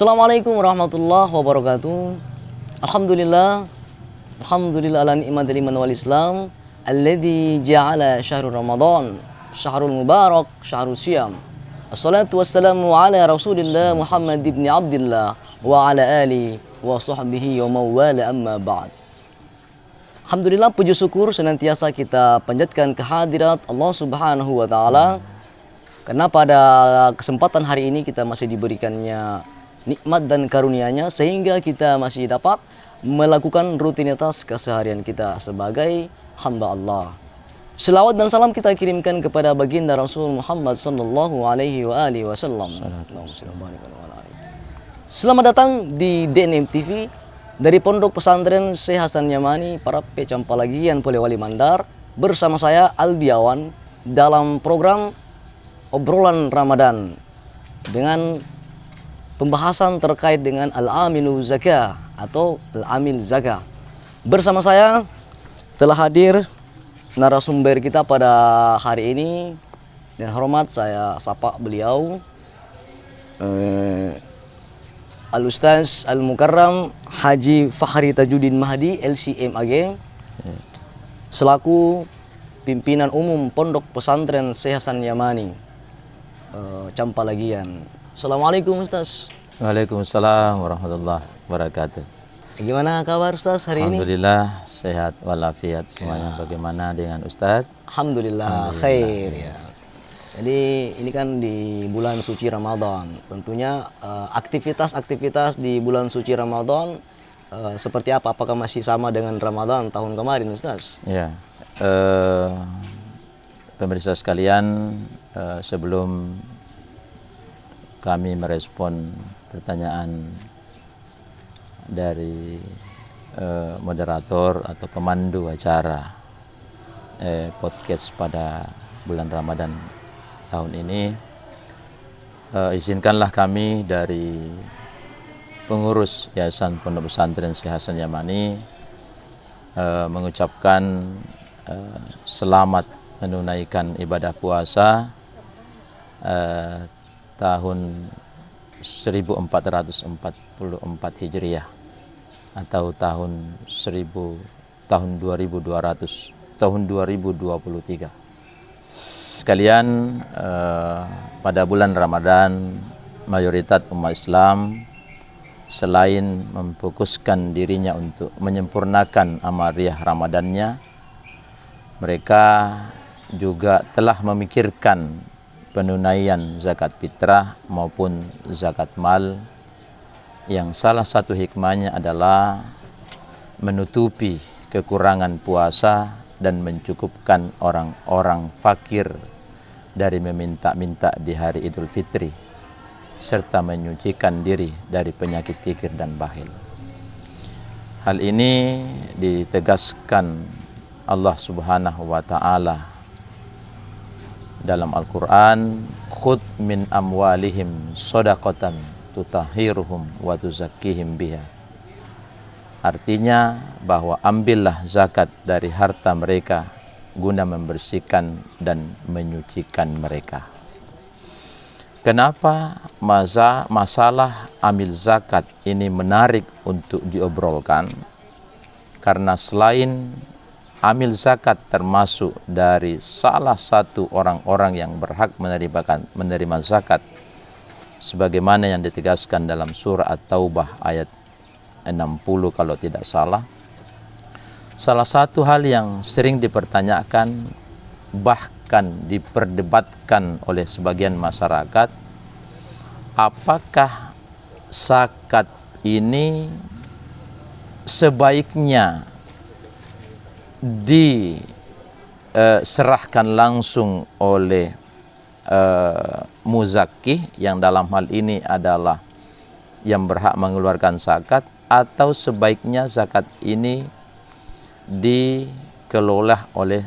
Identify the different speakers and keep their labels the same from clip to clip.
Speaker 1: Assalamualaikum warahmatullahi wabarakatuh. Alhamdulillah. Alhamdulillah ala ni'matil iman wal Islam alladzi ja'ala syahrul Ramadan syahrul mubarak syahrul siyam. Assalatu wassalamu ala Rasulillah Muhammad ibn Abdullah wa ala ali wa sahbihi wa mawala amma ba'd. Alhamdulillah, puji syukur senantiasa kita panjatkan kehadirat Allah Subhanahu wa taala karena pada kesempatan hari ini kita masih diberikannya nikmat dan karunia-Nya sehingga kita masih dapat melakukan rutinitas keseharian kita sebagai hamba Allah. Selawat dan salam kita kirimkan kepada baginda Rasul Muhammad sallallahu alaihi wa alihi wasallam. Selamat datang di DNM TV dari Pondok Pesantren Syekh Hasan Yamani, Parape Campalagian, Polewali Mandar, bersama saya Aldiawan dalam program Obrolan Ramadan dengan pembahasan terkait dengan Al-Amilu Zakah atau Al-Amil Zakah. Bersama saya telah hadir narasumber kita pada hari ini. Dengan hormat saya sapa beliau Al-Ustaz Al-Mukarram Haji Fakhri Tajuddin Mahdi LCMAG selaku pimpinan umum Pondok Pesantren Syekh Hasan Yamani Campalagian. Assalamualaikum Ustaz.
Speaker 2: Waalaikumsalam warahmatullahi wabarakatuh.
Speaker 1: Gimana kabar Ustaz hari ini?
Speaker 2: Alhamdulillah sehat walafiat semuanya. Bagaimana dengan Ustaz?
Speaker 1: Alhamdulillah khair ya. Jadi ini kan di bulan suci Ramadan. Tentunya aktivitas-aktivitas di bulan suci Ramadan seperti apa? Apakah masih sama dengan Ramadan tahun kemarin Ustaz?
Speaker 2: Ya. Pemirsa sekalian, sebelum kami merespon pertanyaan dari moderator atau pemandu acara podcast pada bulan Ramadan tahun ini, izinkanlah kami dari pengurus Yayasan Pondok Pesantren Syekh Hasan Yamani mengucapkan selamat menunaikan ibadah puasa tahun 1444 Hijriah atau tahun 2023. Sekalian, pada bulan Ramadan mayoritas umat Islam selain memfokuskan dirinya untuk menyempurnakan amaliyah Ramadannya, mereka juga telah memikirkan penunaian zakat fitrah maupun zakat mal yang salah satu hikmahnya adalah menutupi kekurangan puasa dan mencukupkan orang-orang fakir dari meminta-minta di hari Idul Fitri serta menyucikan diri dari penyakit pikir dan bakhil. Hal ini ditegaskan Allah Subhanahu wa taala dalam Al-Quran, khud min amwalihim sodaqatan tutahhiruhum wa tuzakkihim biha. Artinya bahwa ambillah zakat dari harta mereka guna membersihkan dan menyucikan mereka. Kenapa masalah amil zakat ini menarik untuk diobrolkan? Karena selain amil zakat termasuk dari salah satu orang-orang yang berhak menerima zakat sebagaimana yang ditegaskan dalam surah At-Taubah ayat 60 kalau tidak salah. Salah satu hal yang sering dipertanyakan bahkan diperdebatkan oleh sebagian masyarakat, apakah zakat ini sebaiknya diserahkan langsung oleh muzakih yang dalam hal ini adalah yang berhak mengeluarkan zakat, atau sebaiknya zakat ini dikelola oleh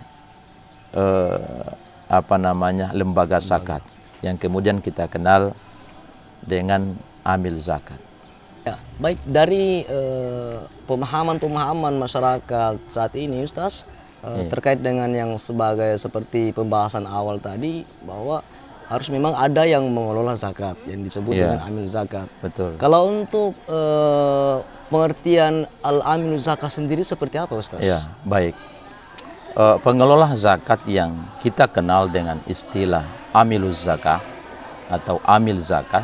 Speaker 2: lembaga zakat yang kemudian kita kenal dengan amil zakat.
Speaker 1: Ya, baik, dari pemahaman masyarakat saat ini Ustaz terkait dengan yang seperti pembahasan awal tadi, bahwa harus memang ada yang mengelola zakat yang disebut
Speaker 2: Iya.
Speaker 1: dengan amil zakat.
Speaker 2: Betul.
Speaker 1: Kalau untuk pengertian al-amil zakat sendiri seperti apa, Ustaz?
Speaker 2: Ya, baik. Pengelola zakat yang kita kenal dengan istilah amiluz zakah atau amil zakat,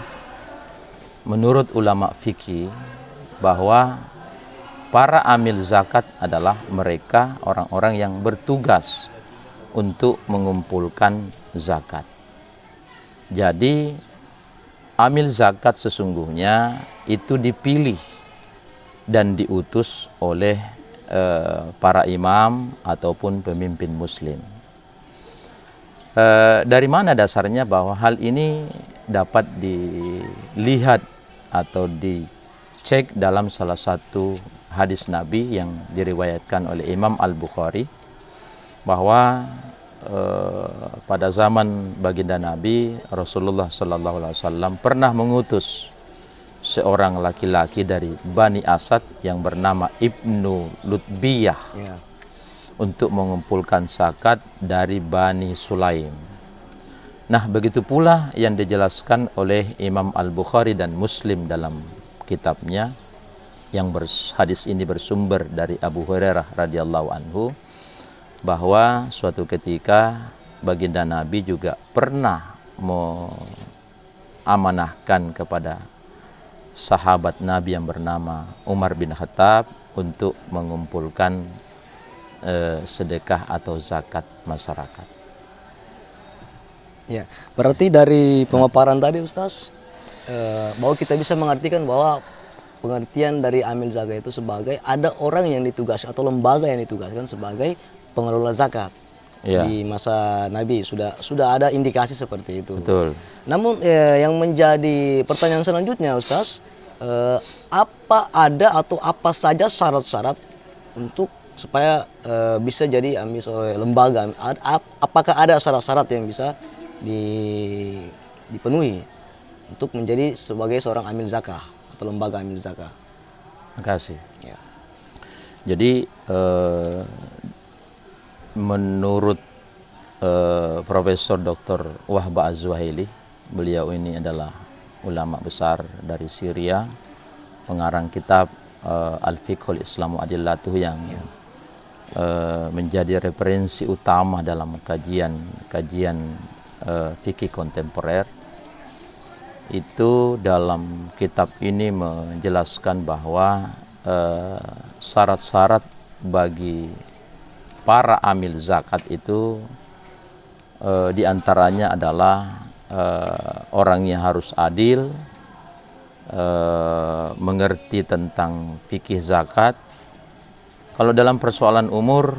Speaker 2: menurut ulama fikih bahwa para amil zakat adalah mereka orang-orang yang bertugas untuk mengumpulkan zakat. Jadi amil zakat sesungguhnya itu dipilih dan diutus oleh para imam ataupun pemimpin muslim. Dari mana dasarnya bahwa hal ini dapat dilihat atau dicek dalam salah satu hadis Nabi yang diriwayatkan oleh Imam Al-Bukhari, bahwa pada zaman baginda Nabi, Rasulullah SAW pernah mengutus seorang laki-laki dari Bani Asad yang bernama Ibnu Lutbiyah
Speaker 1: Ya.
Speaker 2: untuk mengumpulkan zakat dari Bani Sulaim. Nah, begitu pula yang dijelaskan oleh Imam Al-Bukhari dan Muslim dalam kitabnya, yang hadis ini bersumber dari Abu Hurairah radhiyallahu anhu, bahwa suatu ketika baginda Nabi juga pernah mengamanahkan kepada sahabat Nabi yang bernama Umar bin Khattab untuk mengumpulkan sedekah atau zakat masyarakat.
Speaker 1: Ya, berarti dari pemaparan tadi, Ustaz, bahwa kita bisa mengartikan bahwa pengertian dari amil zakat itu sebagai ada orang yang ditugaskan atau lembaga yang ditugaskan sebagai pengelola zakat.
Speaker 2: Ya.
Speaker 1: Di masa Nabi sudah ada indikasi seperti itu.
Speaker 2: Betul.
Speaker 1: Namun yang menjadi pertanyaan selanjutnya, Ustaz, apa ada atau apa saja syarat-syarat untuk supaya bisa jadi amil lembaga? Apakah ada syarat-syarat yang bisa dipenuhi untuk menjadi sebagai seorang amil zakah atau lembaga amil zakah?
Speaker 2: Terima kasih.
Speaker 1: Ya.
Speaker 2: Jadi menurut Profesor Dr. Wahba Az-Zuhaili, beliau ini adalah ulama besar dari Syria, pengarang kitab Al-Fiqhul Islamu Adillatuh yang menjadi referensi utama dalam kajian fikih kontemporer. Itu dalam kitab ini menjelaskan bahwa syarat-syarat bagi para amil zakat itu diantaranya adalah orangnya harus adil, mengerti tentang fikih zakat. Kalau dalam persoalan umur,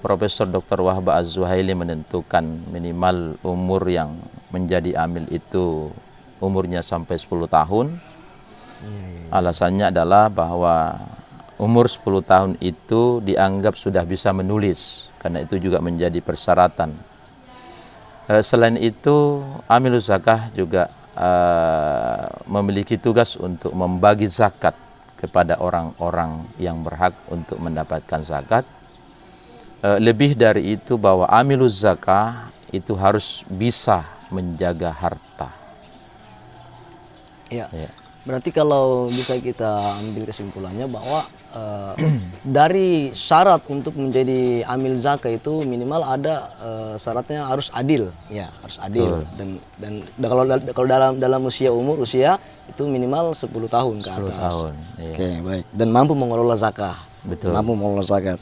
Speaker 2: Profesor Dr. Wahba Az-Zuhaili menentukan minimal umur yang menjadi amil itu umurnya sampai 10 tahun. Alasannya adalah bahwa umur 10 tahun itu dianggap sudah bisa menulis, karena itu juga menjadi persyaratan. Selain itu, amiluz zakah juga memiliki tugas untuk membagi zakat kepada orang-orang yang berhak untuk mendapatkan zakat. Lebih dari itu, bahwa amiluz zakah itu harus bisa menjaga harta.
Speaker 1: Ya.
Speaker 2: Ya.
Speaker 1: Berarti kalau bisa kita ambil kesimpulannya bahwa dari syarat untuk menjadi amil zakah itu minimal ada syaratnya harus adil, ya harus adil.
Speaker 2: Betul.
Speaker 1: Dan kalau dalam usia itu minimal 10 tahun ke
Speaker 2: 10
Speaker 1: atas.
Speaker 2: tahun. Iya.
Speaker 1: Oke, baik. Dan mampu mengelola zakah.
Speaker 2: Betul.
Speaker 1: Mampu mengelola zakat.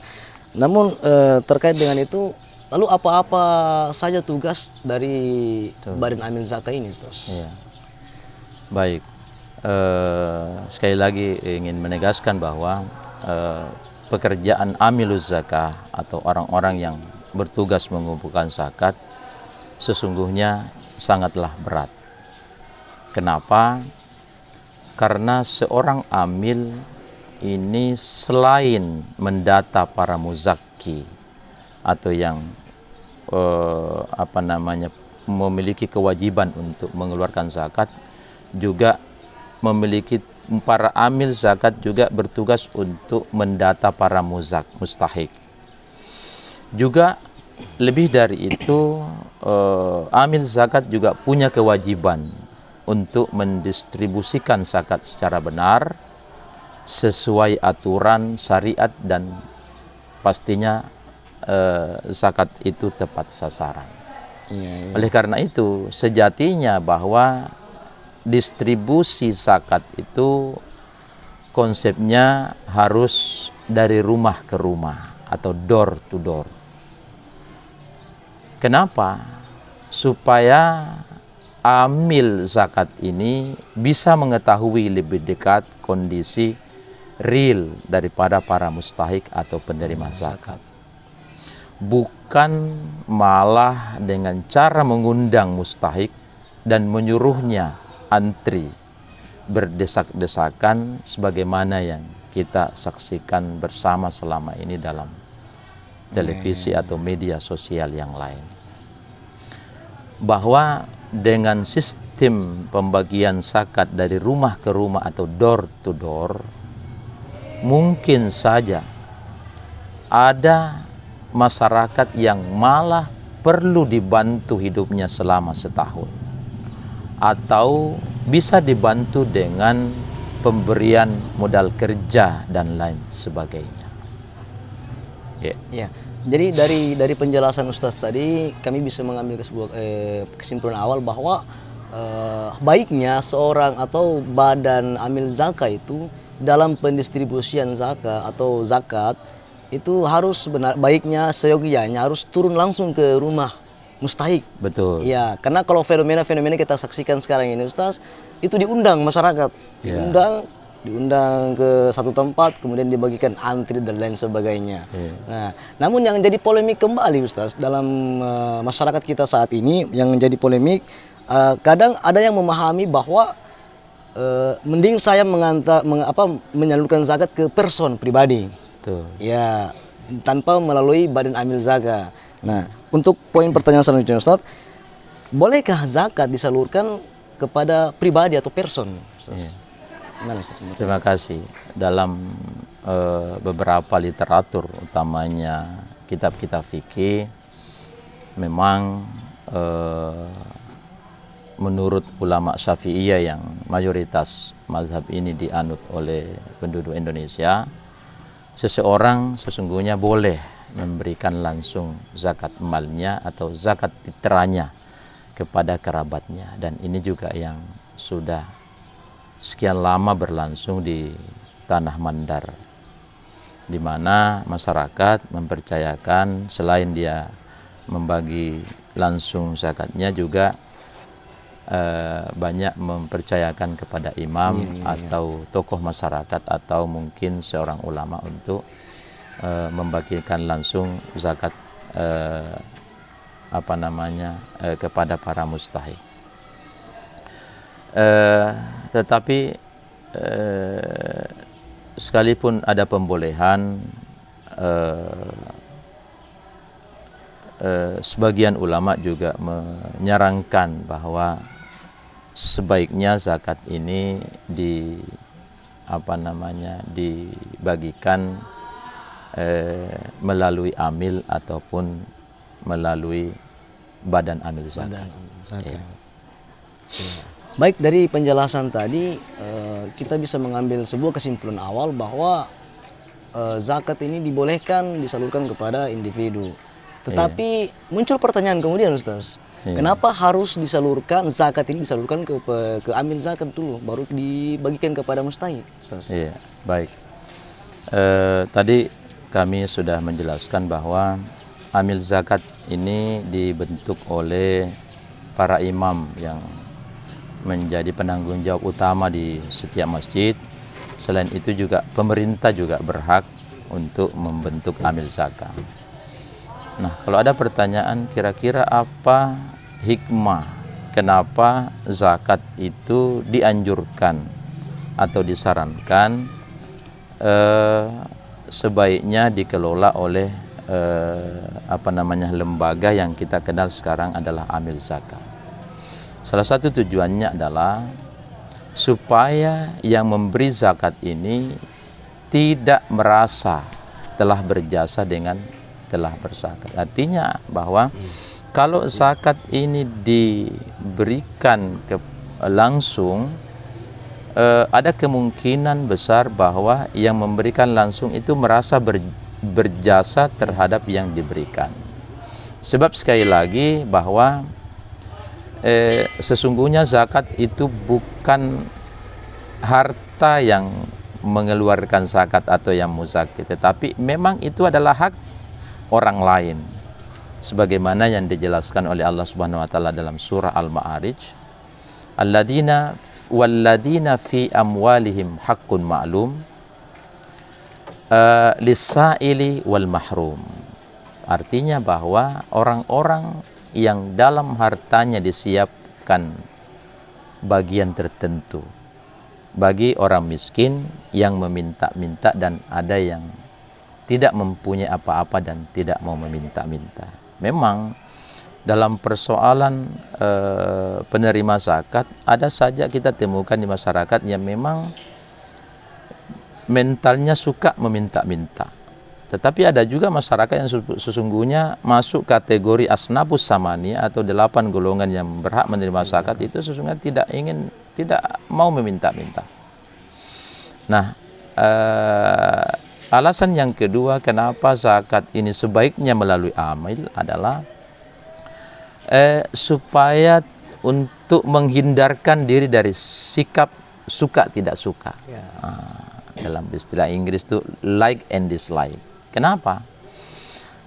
Speaker 1: Namun terkait dengan itu, lalu apa-apa saja tugas dari Badan Amil Zakah ini, Ustaz?
Speaker 2: Iya. Baik. Sekali lagi ingin menegaskan bahwa pekerjaan amiluz zakah atau orang-orang yang bertugas mengumpulkan zakat sesungguhnya sangatlah berat. Kenapa? Karena seorang amil ini selain mendata para muzakki atau yang memiliki kewajiban untuk mengeluarkan zakat, juga memiliki para amil zakat juga bertugas untuk mendata para mustahik. Juga lebih dari itu, amil zakat juga punya kewajiban untuk mendistribusikan zakat secara benar sesuai aturan syariat dan pastinya zakat itu tepat sasaran.
Speaker 1: Iya.
Speaker 2: Oleh karena itu, sejatinya bahwa distribusi zakat itu konsepnya harus dari rumah ke rumah atau door to door. Kenapa? Supaya amil zakat ini bisa mengetahui lebih dekat kondisi real daripada para mustahik atau penerima zakat. Bukan malah dengan cara mengundang mustahik dan menyuruhnya antri berdesak-desakan sebagaimana yang kita saksikan bersama selama ini dalam televisi atau media sosial yang lain. Bahwa dengan sistem pembagian zakat dari rumah ke rumah atau door to door, mungkin saja ada masyarakat yang malah perlu dibantu hidupnya selama setahun, atau bisa dibantu dengan pemberian modal kerja dan lain sebagainya.
Speaker 1: Ya. Jadi dari penjelasan Ustaz tadi kami bisa mengambil kesimpulan awal bahwa baiknya seorang atau badan amil zakat itu dalam pendistribusian zakat atau zakat itu harus baiknya seyogianya harus turun langsung ke rumah mustahik.
Speaker 2: Betul.
Speaker 1: Ya, karena kalau fenomena-fenomena kita saksikan sekarang ini Ustaz, itu diundang masyarakat, diundang ke satu tempat, kemudian dibagikan antri dan lain sebagainya. Nah, namun yang jadi polemik kembali Ustaz dalam masyarakat kita saat ini, yang menjadi polemik, kadang ada yang memahami bahwa mending saya menyalurkan zakat ke person pribadi.
Speaker 2: Betul.
Speaker 1: Ya, tanpa melalui badan amil zakat. Nah, untuk poin pertanyaan selanjutnya Ustaz, bolehkah zakat disalurkan kepada pribadi atau person? Ustaz?
Speaker 2: Terima kasih. Dalam beberapa literatur, utamanya kitab-kitab fikih, memang menurut ulama Syafi'iyah yang mayoritas mazhab ini dianut oleh penduduk Indonesia, seseorang sesungguhnya boleh memberikan langsung zakat malnya atau zakat fitrahnya kepada kerabatnya, dan ini juga yang sudah sekian lama berlangsung di tanah Mandar, di mana masyarakat mempercayakan selain dia membagi langsung zakatnya juga banyak mempercayakan kepada imam atau tokoh masyarakat atau mungkin seorang ulama untuk membagikan langsung zakat kepada para mustahik. Tetapi sekalipun ada pembolehan, sebagian ulama juga menyarankan bahwa sebaiknya zakat ini dibagikan melalui amil ataupun melalui badan amil zakat.
Speaker 1: Baik, dari penjelasan tadi kita bisa mengambil sebuah kesimpulan awal bahwa zakat ini dibolehkan disalurkan kepada individu. Tetapi muncul pertanyaan kemudian Ustaz, kenapa harus disalurkan zakat ini disalurkan ke amil zakat dulu baru dibagikan kepada mustahik, Ustaz?
Speaker 2: Iya, baik. Tadi kami sudah menjelaskan bahwa amil zakat ini dibentuk oleh para imam yang menjadi penanggung jawab utama di setiap masjid. Selain itu juga pemerintah juga berhak untuk membentuk amil zakat. Nah, kalau ada pertanyaan kira-kira apa hikmah kenapa zakat itu dianjurkan atau disarankan sebaiknya dikelola oleh lembaga yang kita kenal sekarang adalah amil zakat. Salah satu tujuannya adalah supaya yang memberi zakat ini tidak merasa telah berjasa dengan telah berzakat. Artinya bahwa kalau zakat ini diberikan langsung, ada kemungkinan besar bahwa yang memberikan langsung itu merasa berjasa terhadap yang diberikan. Sebab sekali lagi bahwa sesungguhnya zakat itu bukan harta yang mengeluarkan zakat atau yang muzaki, tetapi memang itu adalah hak orang lain, sebagaimana yang dijelaskan oleh Allah Subhanahu wa taala dalam surah Al-Ma'arij, walladzina fi amwalihim haqqun ma'lum lis-sa'ili wal mahrum. Artinya bahwa orang-orang yang dalam hartanya disiapkan bagian tertentu bagi orang miskin yang meminta-minta dan ada yang tidak mempunyai apa-apa dan tidak mau meminta-minta. Memang dalam persoalan penerima zakat, ada saja kita temukan di masyarakat yang memang mentalnya suka meminta-minta. Tetapi ada juga masyarakat yang sesungguhnya masuk kategori asnabus samania atau 8 golongan yang berhak menerima zakat, itu sesungguhnya tidak mau meminta-minta. Nah, alasan yang kedua kenapa zakat ini sebaiknya melalui amil adalah supaya untuk menghindarkan diri dari sikap suka tidak suka. Dalam istilah Inggris itu like and dislike. Kenapa?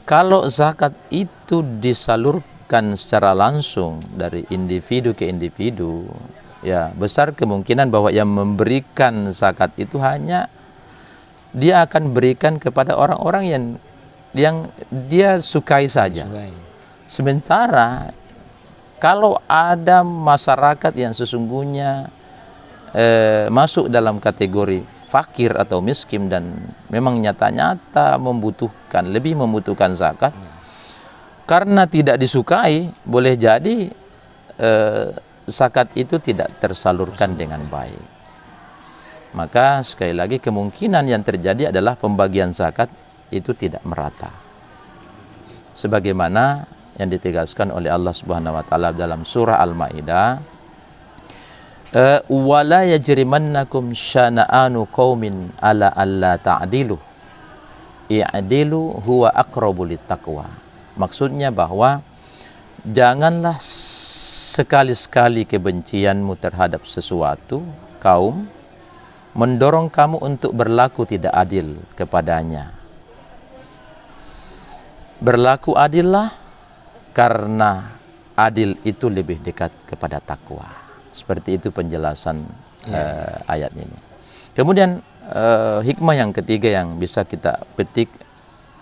Speaker 2: Kalau zakat itu disalurkan secara langsung dari individu ke individu, ya besar kemungkinan bahwa yang memberikan zakat itu hanya dia akan berikan kepada orang-orang yang dia sukai saja. Sementara kalau ada masyarakat yang sesungguhnya masuk dalam kategori fakir atau miskin dan memang nyata-nyata lebih membutuhkan zakat, karena tidak disukai, boleh jadi zakat itu tidak tersalurkan dengan baik. Maka sekali lagi kemungkinan yang terjadi adalah pembagian zakat itu tidak merata. Sebagaimana yang ditegaskan oleh Allah Subhanahu wa taala dalam surah Al-Maidah, wala yajrimannakum syana'anu qaumin ala alla ta'dilu i'dilu huwa aqrabu littaqwa. Maksudnya bahwa janganlah sekali-sekali kebencianmu terhadap sesuatu kaum mendorong kamu untuk berlaku tidak adil kepadanya. Berlaku adillah karena adil itu lebih dekat kepada takwa. Seperti itu penjelasan ayat ini. Kemudian hikmah yang ketiga yang bisa kita petik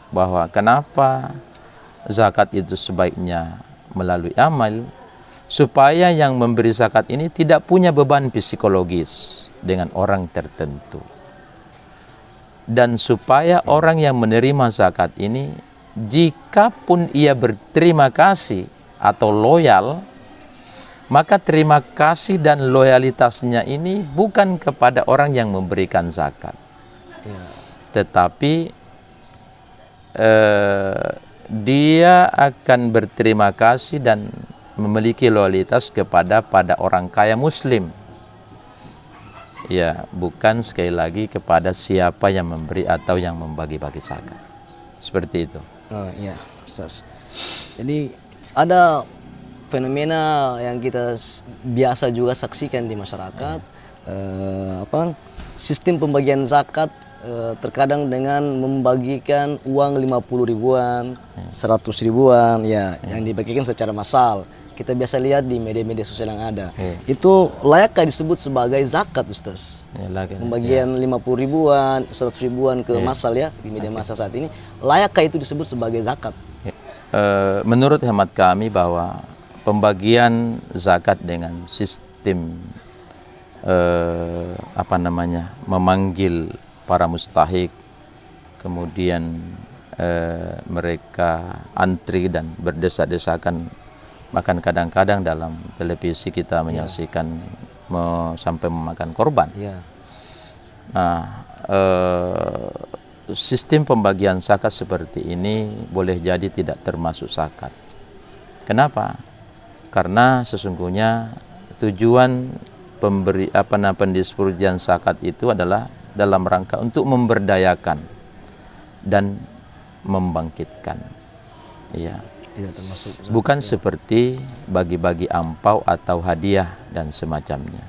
Speaker 2: bahwa kenapa zakat itu sebaiknya melalui amal, supaya yang memberi zakat ini tidak punya beban psikologis dengan orang tertentu. Dan supaya orang yang menerima zakat ini, jikapun ia berterima kasih atau loyal, maka terima kasih dan loyalitasnya ini bukan kepada orang yang memberikan zakat, tetapi dia akan berterima kasih dan memiliki loyalitas kepada orang kaya muslim. Ya, bukan sekali lagi kepada siapa yang memberi atau yang membagi-bagi zakat. Seperti itu.
Speaker 1: Oh iya, Ustaz. Jadi ada fenomena yang kita biasa juga saksikan di masyarakat, sistem pembagian zakat terkadang dengan membagikan uang 50 ribuan, 100 ribuan, yang dibagikan secara massal. Kita biasa lihat di media-media sosial yang ada. Itu layakkah disebut sebagai zakat, Ustaz? Pembagian 50 ribuan, 100 ribuan ke massal ya di media massa saat ini, layakkah itu disebut sebagai zakat?
Speaker 2: Menurut hemat kami bahwa pembagian zakat dengan sistem memanggil para mustahik, kemudian mereka antri dan berdesak-desakan, bahkan kadang-kadang dalam televisi kita menyaksikan sampai memakan korban. Nah, sistem pembagian zakat seperti ini boleh jadi tidak termasuk zakat. Kenapa? Karena sesungguhnya tujuan pendistribusian zakat itu adalah dalam rangka untuk memberdayakan dan membangkitkan. Ya.
Speaker 1: Tidak termasuk zakat,
Speaker 2: bukan seperti bagi-bagi ampau atau hadiah dan semacamnya.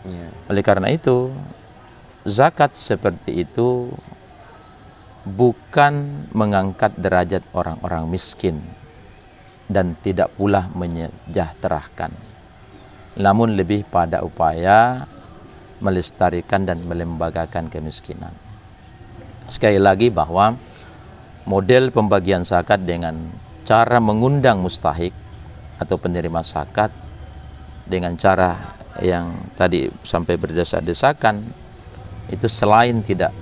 Speaker 1: ya.
Speaker 2: Oleh karena itu, zakat seperti itu bukan mengangkat derajat orang-orang miskin dan tidak pula menyejahterakan, namun lebih pada upaya melestarikan dan melembagakan kemiskinan. Sekali lagi bahwa model pembagian zakat dengan cara mengundang mustahik atau penerima zakat dengan cara yang tadi sampai berdesak-desakan itu selain tidak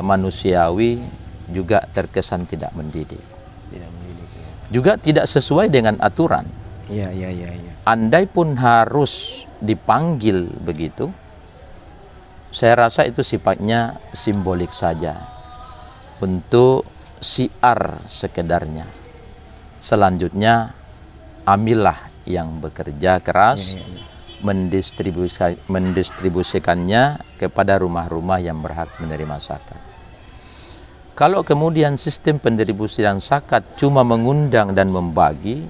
Speaker 2: manusiawi juga terkesan tidak mendidik.
Speaker 1: Tidak mendidik, ya.
Speaker 2: Juga tidak sesuai dengan aturan.
Speaker 1: Iya.
Speaker 2: Andai pun harus dipanggil begitu, saya rasa itu sifatnya simbolik saja untuk siar sekedarnya. Selanjutnya, ambillah yang bekerja keras, mendistribusikannya kepada rumah-rumah yang berhak menerima zakat. Kalau kemudian sistem pendistribusian zakat cuma mengundang dan membagi,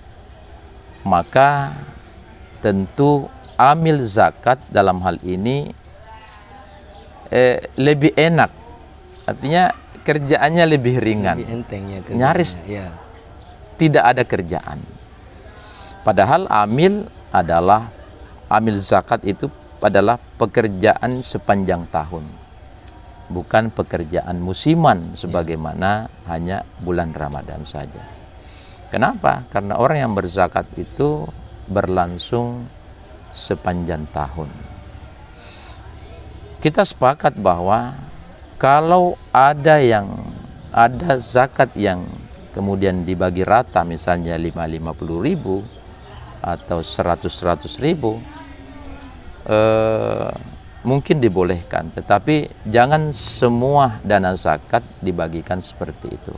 Speaker 2: maka tentu amil zakat dalam hal ini lebih enak, artinya kerjaannya lebih ringan,
Speaker 1: Lebih enteng ya kerjanya.
Speaker 2: nyaris
Speaker 1: Ya.
Speaker 2: tidak ada kerjaan. Padahal amil zakat itu adalah pekerjaan sepanjang tahun, bukan pekerjaan musiman sebagaimana hanya bulan Ramadan saja. Kenapa? Karena orang yang berzakat itu berlangsung sepanjang tahun. Kita sepakat bahwa kalau ada zakat yang kemudian dibagi rata, misalnya 50.000 atau 100.000, mungkin dibolehkan, tetapi jangan semua dana zakat dibagikan seperti itu.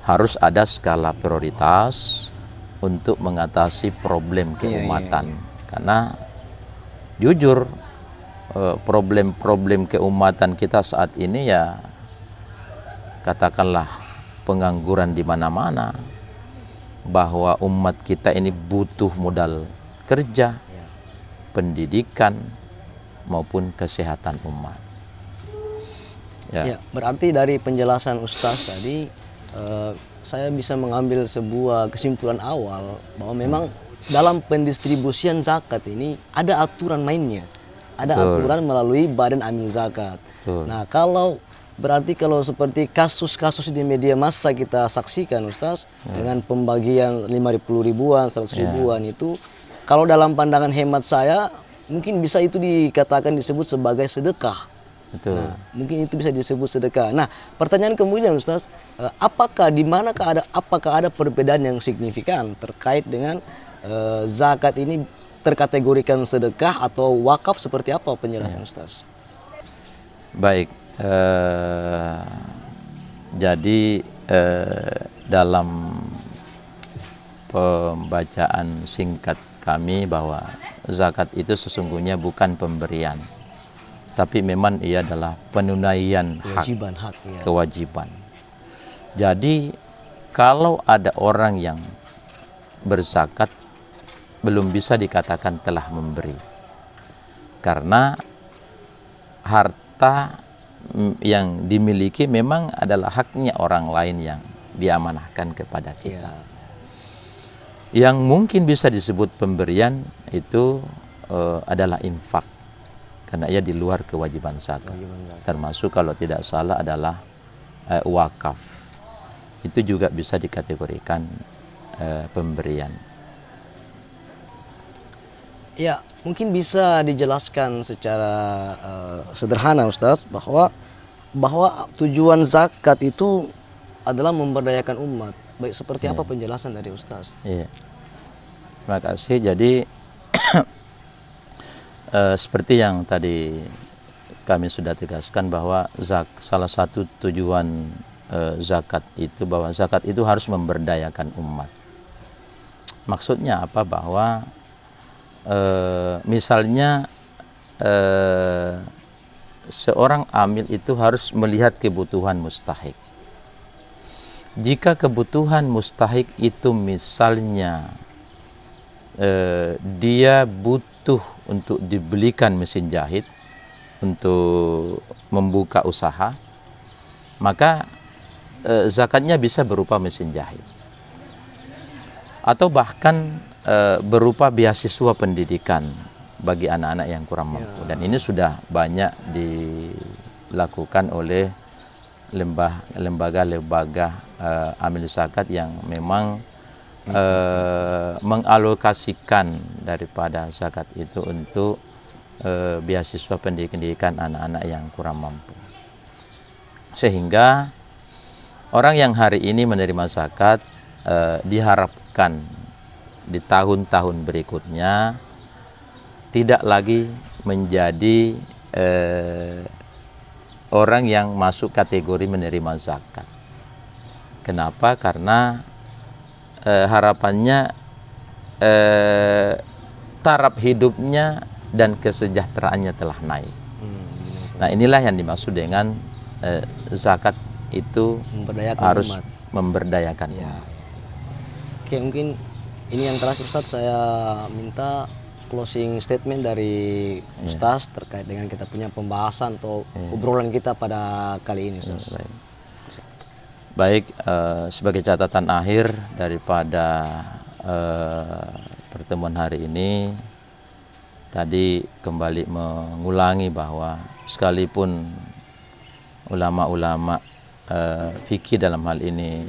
Speaker 2: Harus ada skala prioritas untuk mengatasi problem keumatan. Karena jujur, problem-problem keumatan kita saat ini ya katakanlah pengangguran di mana-mana, bahwa umat kita ini butuh modal kerja, pendidikan maupun kesehatan umat.
Speaker 1: Ya, berarti dari penjelasan Ustaz tadi saya bisa mengambil sebuah kesimpulan awal bahwa memang dalam pendistribusian zakat ini ada aturan mainnya. Ada aturan melalui Badan Amil Zakat. Nah, berarti kalau seperti kasus-kasus di media massa kita saksikan Ustaz, dengan pembagian 50 ribuan, 100 ribuan itu, kalau dalam pandangan hemat saya, mungkin bisa itu disebut sebagai sedekah. Nah, mungkin itu bisa disebut sedekah. Nah, pertanyaan kemudian Ustaz, apakah ada perbedaan yang signifikan terkait dengan zakat ini terkategorikan sedekah atau wakaf, seperti apa penjelasan Ustaz?
Speaker 2: Baik, jadi dalam pembacaan singkat kami bahwa zakat itu sesungguhnya bukan pemberian, tapi memang ia adalah penunaian kewajiban. Jadi kalau ada orang yang berzakat belum bisa dikatakan telah memberi, karena harta yang dimiliki memang adalah haknya orang lain yang diamanahkan kepada kita. Yang mungkin bisa disebut pemberian itu adalah infak, karena ia di luar kewajiban zakat. Termasuk kalau tidak salah adalah wakaf, itu juga bisa dikategorikan pemberian.
Speaker 1: Ya, mungkin bisa dijelaskan secara sederhana Ustaz bahwa tujuan zakat itu adalah memberdayakan umat. Baik, seperti apa penjelasan dari Ustaz?
Speaker 2: Iya. Terima kasih. Jadi seperti yang tadi kami sudah tegaskan bahwa salah satu tujuan zakat itu, bahwa zakat itu harus memberdayakan umat. Maksudnya apa? Bahwa misalnya seorang amil itu harus melihat kebutuhan mustahik. Jika kebutuhan mustahik itu misalnya dia butuh untuk dibelikan mesin jahit untuk membuka usaha, maka zakatnya bisa berupa mesin jahit, atau bahkan berupa beasiswa pendidikan bagi anak-anak yang kurang mampu. Dan ini sudah banyak dilakukan oleh lembaga-lembaga amil zakat yang memang mengalokasikan daripada zakat itu untuk beasiswa pendidikan anak-anak yang kurang mampu. Sehingga orang yang hari ini menerima zakat diharapkan di tahun-tahun berikutnya tidak lagi menjadi orang yang masuk kategori menerima zakat. Kenapa? Karena harapannya taraf hidupnya dan kesejahteraannya telah naik. Nah, inilah yang dimaksud dengan zakat itu harus memberdayakan umat.
Speaker 1: Oke, mungkin ini yang terakhir Ustaz, saya minta closing statement dari Ustaz terkait dengan kita punya pembahasan atau obrolan kita pada kali ini, Ustaz.
Speaker 2: Baik, sebagai catatan akhir daripada pertemuan hari ini, tadi kembali mengulangi bahwa sekalipun ulama-ulama fikih dalam hal ini,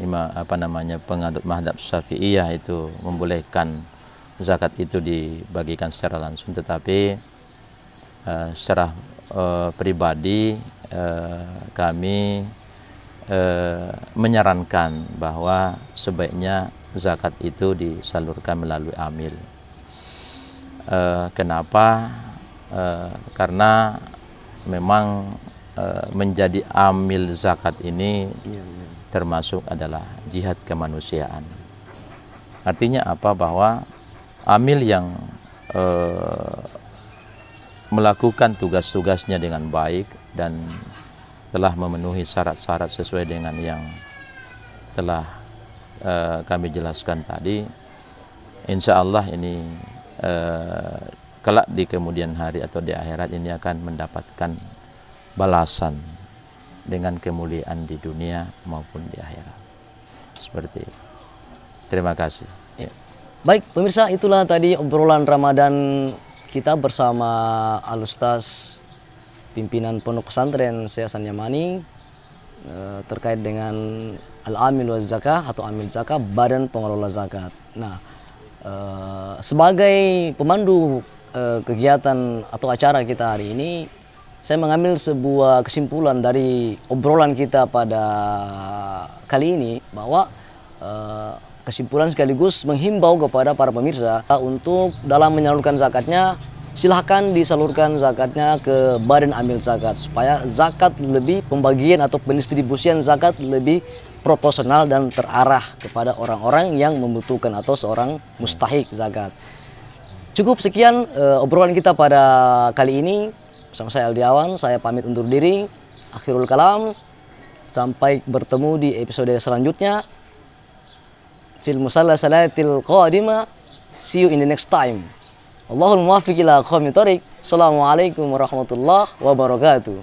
Speaker 2: penganut mazhab Syafi'iyah itu membolehkan zakat itu dibagikan secara langsung, tetapi secara pribadi kami menyarankan bahwa sebaiknya zakat itu disalurkan melalui amil. Kenapa? Karena memang menjadi amil zakat ini termasuk adalah jihad kemanusiaan. Artinya apa? Bahwa amil yang melakukan tugas-tugasnya dengan baik dan telah memenuhi syarat-syarat sesuai dengan yang telah kami jelaskan tadi, insya Allah ini kelak di kemudian hari atau di akhirat ini akan mendapatkan balasan dengan kemuliaan di dunia maupun di akhirat. Seperti itu. Terima kasih. Ya.
Speaker 1: Baik pemirsa, itulah tadi obrolan Ramadan kita bersama Al-Ustaz pimpinan Pondok Pesantren Syekh Hasan Yamani terkait dengan Al-Amil wa Zakah atau Amil Zakah, Badan Pengelola Zakat. Nah, sebagai pemandu kegiatan atau acara kita hari ini, saya mengambil sebuah kesimpulan dari obrolan kita pada kali ini, bahwa kesimpulan sekaligus menghimbau kepada para pemirsa untuk dalam menyalurkan zakatnya, silahkan disalurkan zakatnya ke Badan Amil Zakat, supaya zakat lebih, pembagian atau pendistribusian zakat lebih proporsional dan terarah kepada orang-orang yang membutuhkan atau seorang mustahik zakat. Cukup sekian obrolan kita pada kali ini. Bersama saya Aldi Awan, saya pamit undur diri. Akhirul kalam. Sampai bertemu di episode selanjutnya. Fil musallasalatil qadimah. See you in the next time. Allahul muwaffiq ila aqwamit thoriq. Assalamualaikum warahmatullahi wabarakatuh.